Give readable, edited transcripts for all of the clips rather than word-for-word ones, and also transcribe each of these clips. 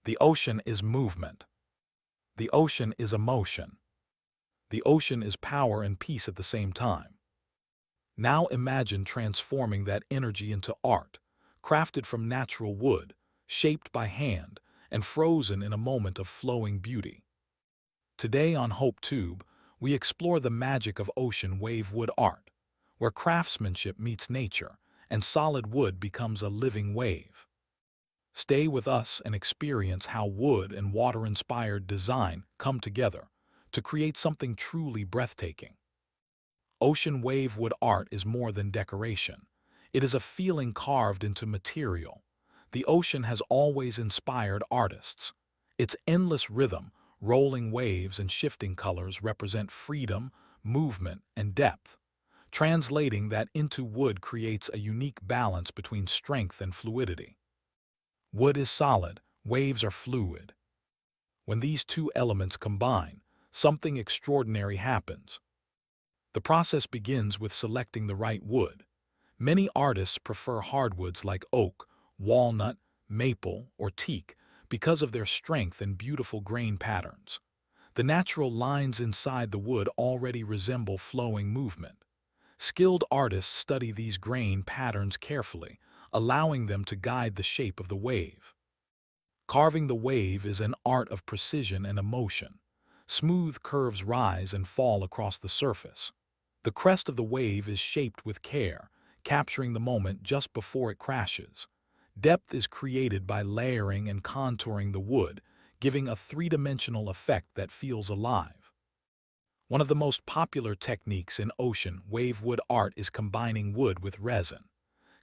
The ocean is movement. The ocean is emotion. The ocean is power and peace at the same time. Now imagine transforming that energy into art, crafted from natural wood, shaped by hand, and frozen in a moment of flowing beauty. Today on Hope Tube, we explore the magic of ocean wave wood art, where craftsmanship meets nature and solid wood becomes a living wave. Stay with us and experience how wood and water-inspired design come together to create something truly breathtaking. Ocean wave wood art is more than decoration. It is a feeling carved into material. The ocean has always inspired artists. Its endless rhythm, rolling waves and shifting colors represent freedom, movement, and depth. Translating that into wood creates a unique balance between strength and fluidity. Wood is solid, waves are fluid. When these two elements combine, something extraordinary happens. The process begins with selecting the right wood. Many artists prefer hardwoods like oak, walnut, maple, or teak because of their strength and beautiful grain patterns. The natural lines inside the wood already resemble flowing movement. Skilled artists study these grain patterns carefully, allowing them to guide the shape of the wave. Carving the wave is an art of precision and emotion. Smooth curves rise and fall across the surface. The crest of the wave is shaped with care, capturing the moment just before it crashes. Depth is created by layering and contouring the wood, giving a three-dimensional effect that feels alive. One of the most popular techniques in ocean wave wood art is combining wood with resin.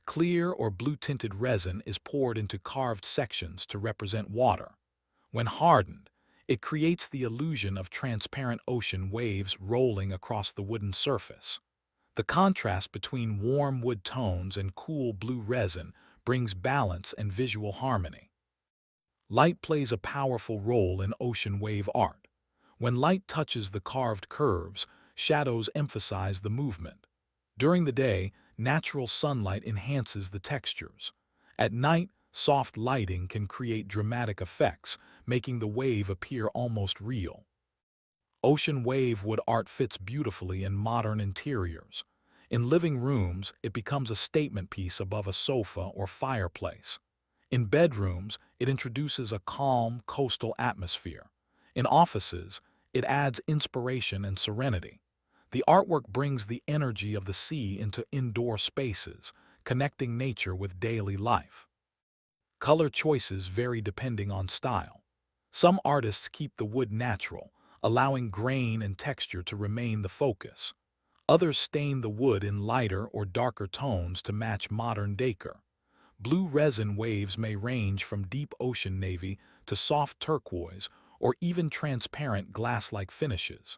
Clear or blue-tinted resin is poured into carved sections to represent water. When hardened, it creates the illusion of transparent ocean waves rolling across the wooden surface. The contrast between warm wood tones and cool blue resin brings balance and visual harmony. Light plays a powerful role in ocean wave art. When light touches the carved curves, shadows emphasize the movement. During the day, natural sunlight enhances the textures. At night, soft lighting can create dramatic effects, making the wave appear almost real. Ocean wave wood art fits beautifully in modern interiors. In living rooms, it becomes a statement piece above a sofa or fireplace. In bedrooms, it introduces a calm, coastal atmosphere. In offices, it adds inspiration and serenity. The artwork brings the energy of the sea into indoor spaces, connecting nature with daily life. Color choices vary depending on style. Some artists keep the wood natural, allowing grain and texture to remain the focus. Others stain the wood in lighter or darker tones to match modern decor. Blue resin waves may range from deep ocean navy to soft turquoise or even transparent glass-like finishes.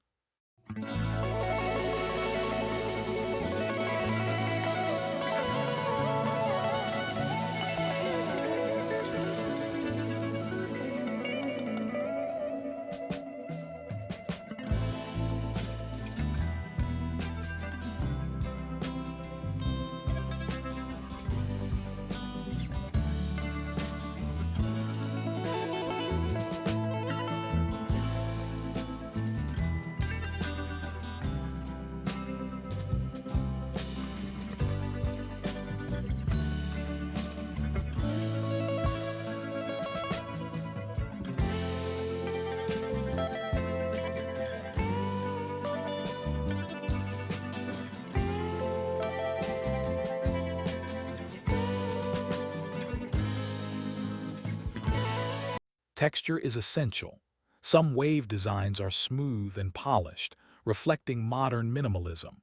Texture is essential. Some wave designs are smooth and polished, reflecting modern minimalism.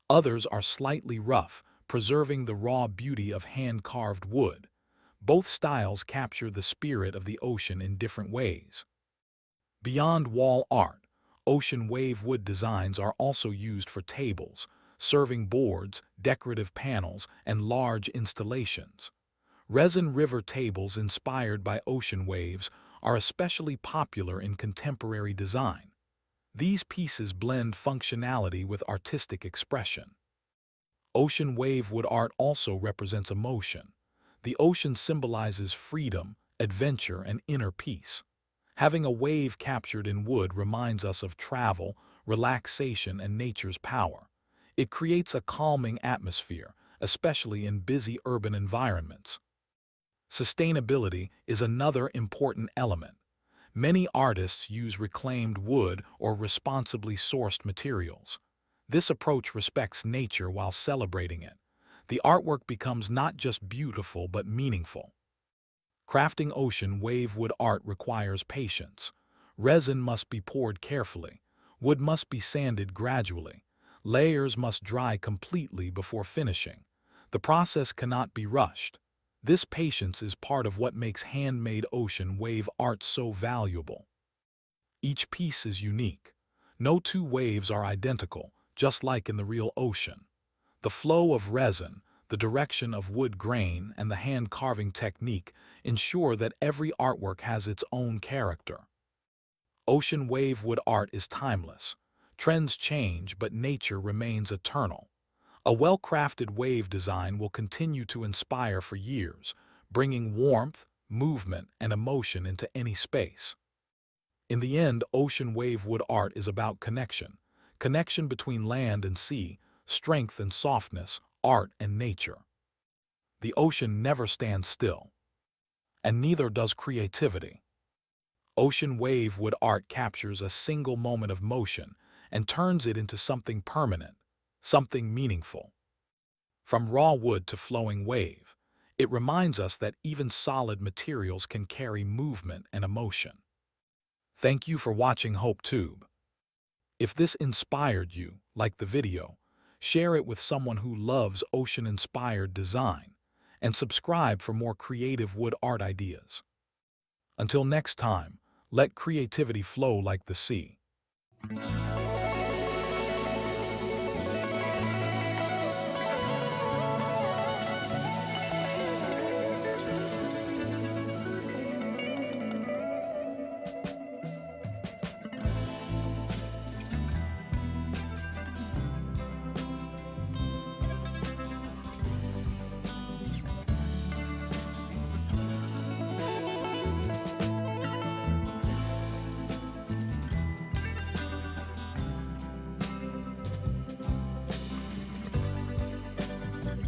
Others are slightly rough, preserving the raw beauty of hand-carved wood. Both styles capture the spirit of the ocean in different ways. Beyond wall art, ocean wave wood designs are also used for tables, serving boards, decorative panels, and large installations. Resin river tables inspired by ocean waves are especially popular in contemporary design. These pieces blend functionality with artistic expression. Ocean wave wood art also represents emotion. The ocean symbolizes freedom, adventure, and inner peace. Having a wave captured in wood reminds us of travel, relaxation, and nature's power. It creates a calming atmosphere, especially in busy urban environments. Sustainability is another important element. Many artists use reclaimed wood or responsibly sourced materials. This approach respects nature while celebrating it. The artwork becomes not just beautiful but meaningful. Crafting ocean wave wood art requires patience. Resin must be poured carefully. Wood must be sanded gradually. Layers must dry completely before finishing. The process cannot be rushed. This patience is part of what makes handmade ocean wave art so valuable. Each piece is unique. No two waves are identical, just like in the real ocean. The flow of resin, the direction of wood grain, and the hand-carving technique ensure that every artwork has its own character. Ocean wave wood art is timeless. Trends change, but nature remains eternal. A well-crafted wave design will continue to inspire for years, bringing warmth, movement, and emotion into any space. In the end, ocean wave wood art is about connection. Connection between land and sea, strength and softness, art and nature. The ocean never stands still, and neither does creativity. Ocean wave wood art captures a single moment of motion and turns it into something permanent, something meaningful. From raw wood to flowing wave, it reminds us that even solid materials can carry movement and emotion. Thank you for watching HopeTube. If this inspired you, like the video, share it with someone who loves ocean-inspired design, and subscribe for more creative wood art ideas. Until next time, let creativity flow like the sea.